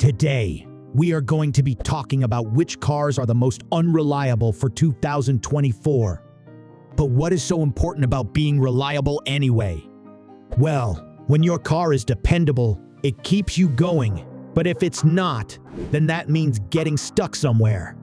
Today, we are going to be talking about which cars are the most unreliable for 2024. But what is so important about being reliable anyway? Well, when your car is dependable, it keeps you going. But if it's not, then that means getting stuck somewhere.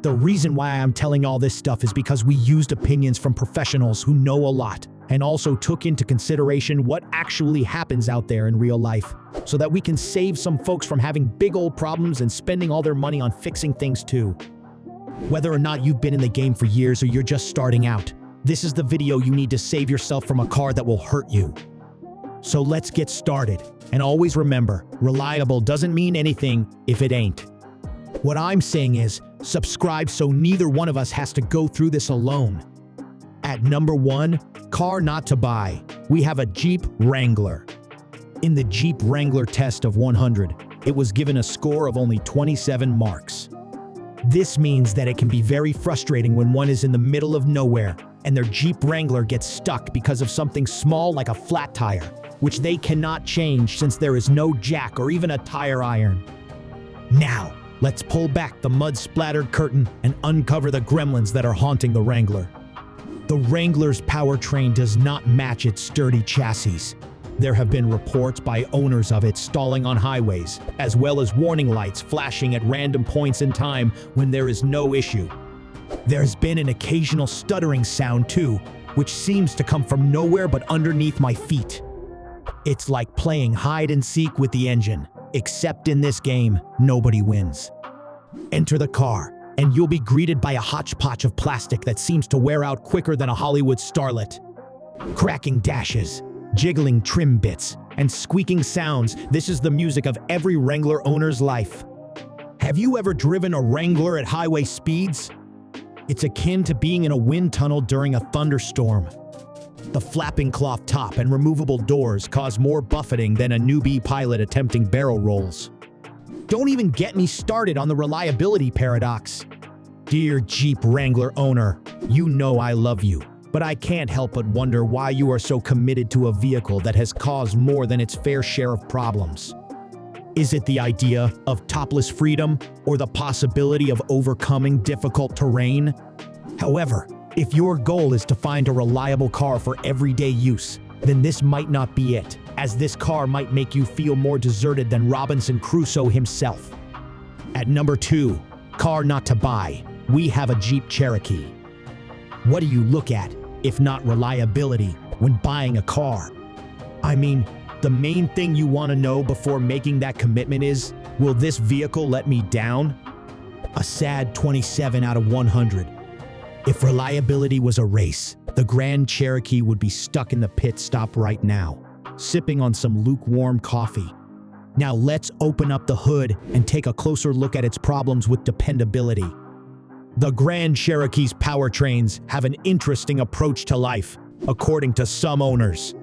The reason why I'm telling all this stuff is because we used opinions from professionals who know a lot and also took into consideration what actually happens out there in real life so that we can save some folks from having big old problems and spending all their money on fixing things too. Whether or not you've been in the game for years or you're just starting out, this is the video you need to save yourself from a car that will hurt you. So let's get started. And always remember, reliable doesn't mean anything if it ain't. What I'm saying is, subscribe so neither one of us has to go through this alone. At number 1, car not to buy, we have a Jeep Wrangler. In the Jeep Wrangler test of 100, it was given a score of only 27 marks. This means that it can be very frustrating when one is in the middle of nowhere and their Jeep Wrangler gets stuck because of something small like a flat tire, which they cannot change since there is no jack or even a tire iron. Now, let's pull back the mud-splattered curtain and uncover the gremlins that are haunting the Wrangler. The Wrangler's powertrain does not match its sturdy chassis. There have been reports by owners of it stalling on highways, as well as warning lights flashing at random points in time when there is no issue. There's been an occasional stuttering sound too, which seems to come from nowhere but underneath my feet. It's like playing hide and seek with the engine, except in this game, nobody wins. Enter the car, and you'll be greeted by a hodgepodge of plastic that seems to wear out quicker than a Hollywood starlet. Cracking dashes, jiggling trim bits, and squeaking sounds, this is the music of every Wrangler owner's life. Have you ever driven a Wrangler at highway speeds? It's akin to being in a wind tunnel during a thunderstorm. The flapping cloth top and removable doors cause more buffeting than a newbie pilot attempting barrel rolls. Don't even get me started on the reliability paradox. Dear Jeep Wrangler owner, you know I love you, but I can't help but wonder why you are so committed to a vehicle that has caused more than its fair share of problems. Is it the idea of topless freedom or the possibility of overcoming difficult terrain? However, if your goal is to find a reliable car for everyday use, then this might not be it, as this car might make you feel more deserted than Robinson Crusoe himself. At number 2, car not to buy, we have a Jeep Cherokee. What do you look at, if not reliability, when buying a car? I mean, the main thing you want to know before making that commitment is, will this vehicle let me down? A sad 27 out of 100. If reliability was a race, the Grand Cherokee would be stuck in the pit stop right now, sipping on some lukewarm coffee. Now let's open up the hood and take a closer look at its problems with dependability. The Grand Cherokee's powertrains have an interesting approach to life, according to some owners.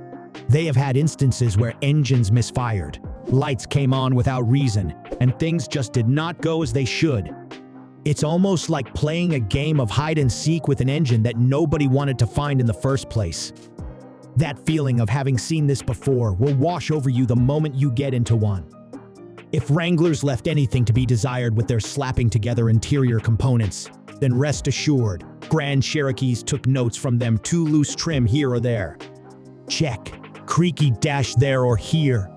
They have had instances where engines misfired, lights came on without reason, and things just did not go as they should. It's almost like playing a game of hide and seek with an engine that nobody wanted to find in the first place. That feeling of having seen this before will wash over you the moment you get into one. If Wranglers left anything to be desired with their slapping together interior components, then rest assured, Grand Cherokees took notes from them. Too loose trim here or there. Check. Creaky dash there or here.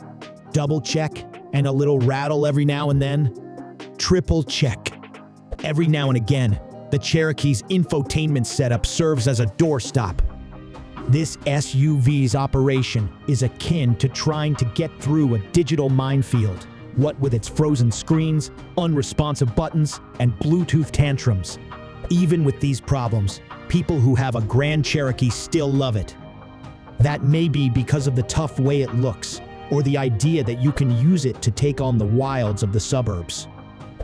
Double check, and a little rattle every now and then. Triple check. Every now and again, the Cherokee's infotainment setup serves as a doorstop. This SUV's operation is akin to trying to get through a digital minefield, what with its frozen screens, unresponsive buttons, and Bluetooth tantrums. Even with these problems, people who have a Grand Cherokee still love it. That may be because of the tough way it looks, or the idea that you can use it to take on the wilds of the suburbs.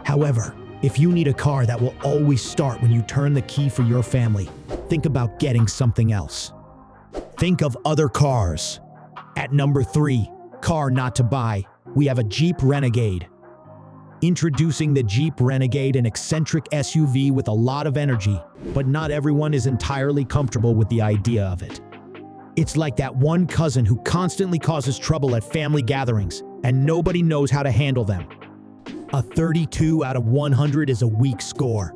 However, if you need a car that will always start when you turn the key for your family, think about getting something else. Think of other cars. At number 3, car not to buy, we have a Jeep Renegade. Introducing the Jeep Renegade, an eccentric SUV with a lot of energy, but not everyone is entirely comfortable with the idea of it. It's like that one cousin who constantly causes trouble at family gatherings, and nobody knows how to handle them. A 32 out of 100 is a weak score.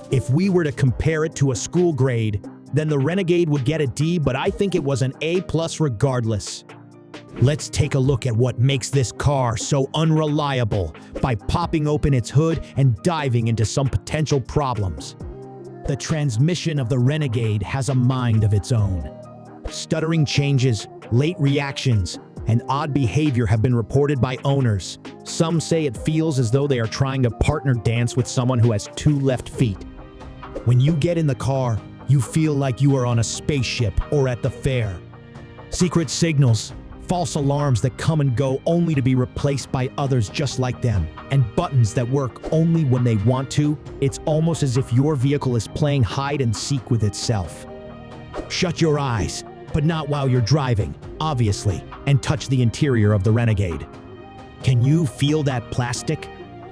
If we were to compare it to a school grade, then the Renegade would get a D, but I think it was an A+ regardless. Let's take a look at what makes this car so unreliable by popping open its hood and diving into some potential problems. The transmission of the Renegade has a mind of its own. Stuttering changes, late reactions, and odd behavior have been reported by owners. Some say it feels as though they are trying to partner dance with someone who has 2 left feet. When you get in the car, you feel like you are on a spaceship or at the fair. Secret signals, false alarms that come and go only to be replaced by others just like them, and buttons that work only when they want to. It's almost as if your vehicle is playing hide and seek with itself. Shut your eyes, but not while you're driving, obviously, and touch the interior of the Renegade. Can you feel that plastic?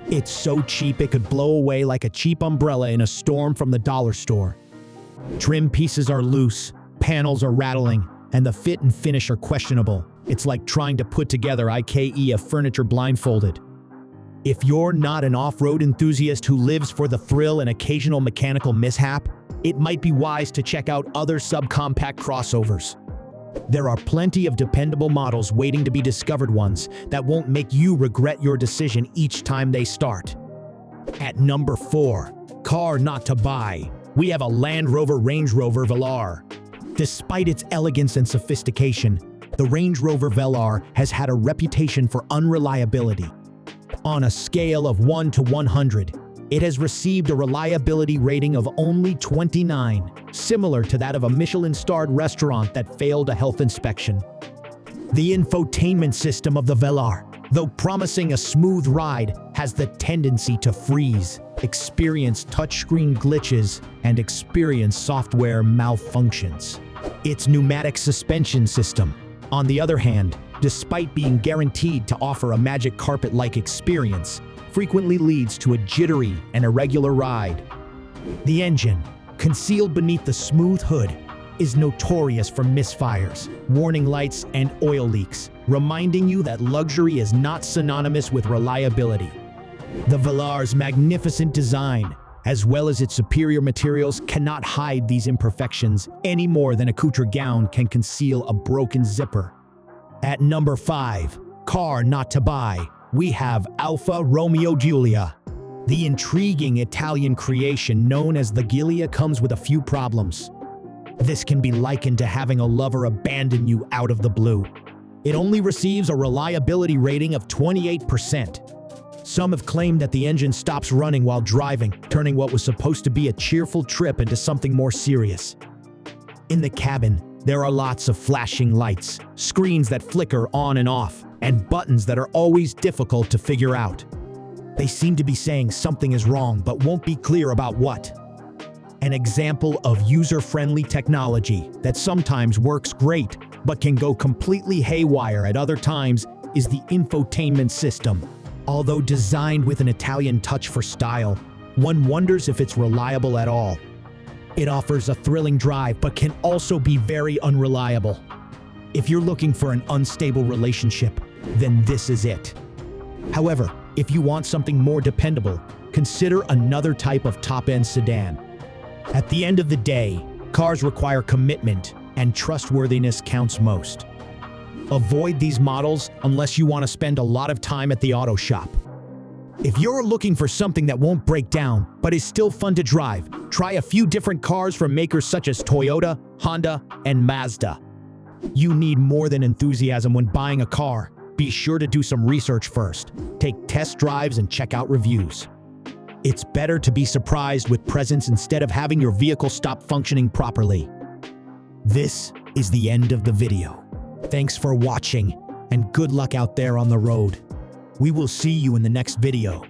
It's so cheap it could blow away like a cheap umbrella in a storm from the dollar store. Trim pieces are loose, panels are rattling, and the fit and finish are questionable. It's like trying to put together IKEA furniture blindfolded. If you're not an off-road enthusiast who lives for the thrill and occasional mechanical mishap, it might be wise to check out other subcompact crossovers. There are plenty of dependable models waiting to be discovered, ones that won't make you regret your decision each time they start. At number 4, car not to buy, we have a Land Rover Range Rover Velar. Despite its elegance and sophistication, the Range Rover Velar has had a reputation for unreliability. On a scale of 1 to 100, it has received a reliability rating of only 29, similar to that of a Michelin-starred restaurant that failed a health inspection. The infotainment system of the Velar, though promising a smooth ride, has the tendency to freeze, experience touchscreen glitches, and experience software malfunctions. Its pneumatic suspension system, on the other hand, despite being guaranteed to offer a magic carpet-like experience, frequently leads to a jittery and irregular ride. The engine, concealed beneath the smooth hood, is notorious for misfires, warning lights, and oil leaks, reminding you that luxury is not synonymous with reliability. The Velar's magnificent design, as well as its superior materials, cannot hide these imperfections any more than a couture gown can conceal a broken zipper. At number 5, car not to buy, we have Alfa Romeo Giulia. The intriguing Italian creation known as the Giulia comes with a few problems. This can be likened to having a lover abandon you out of the blue. It only receives a reliability rating of 28%. Some have claimed that the engine stops running while driving, turning what was supposed to be a cheerful trip into something more serious. In the cabin, there are lots of flashing lights, screens that flicker on and off, and buttons that are always difficult to figure out. They seem to be saying something is wrong, but won't be clear about what. An example of user-friendly technology that sometimes works great, but can go completely haywire at other times, is the infotainment system. Although designed with an Italian touch for style, one wonders if it's reliable at all. It offers a thrilling drive, but can also be very unreliable. If you're looking for an unstable relationship, then this is it. However, if you want something more dependable, consider another type of top-end sedan. At the end of the day, cars require commitment, and trustworthiness counts most. Avoid these models unless you want to spend a lot of time at the auto shop. If you're looking for something that won't break down, but is still fun to drive, try a few different cars from makers such as Toyota, Honda, and Mazda. You need more than enthusiasm when buying a car. Be sure to do some research first. Take test drives and check out reviews. It's better to be surprised with presents instead of having your vehicle stop functioning properly. This is the end of the video. Thanks for watching, and good luck out there on the road. We will see you in the next video.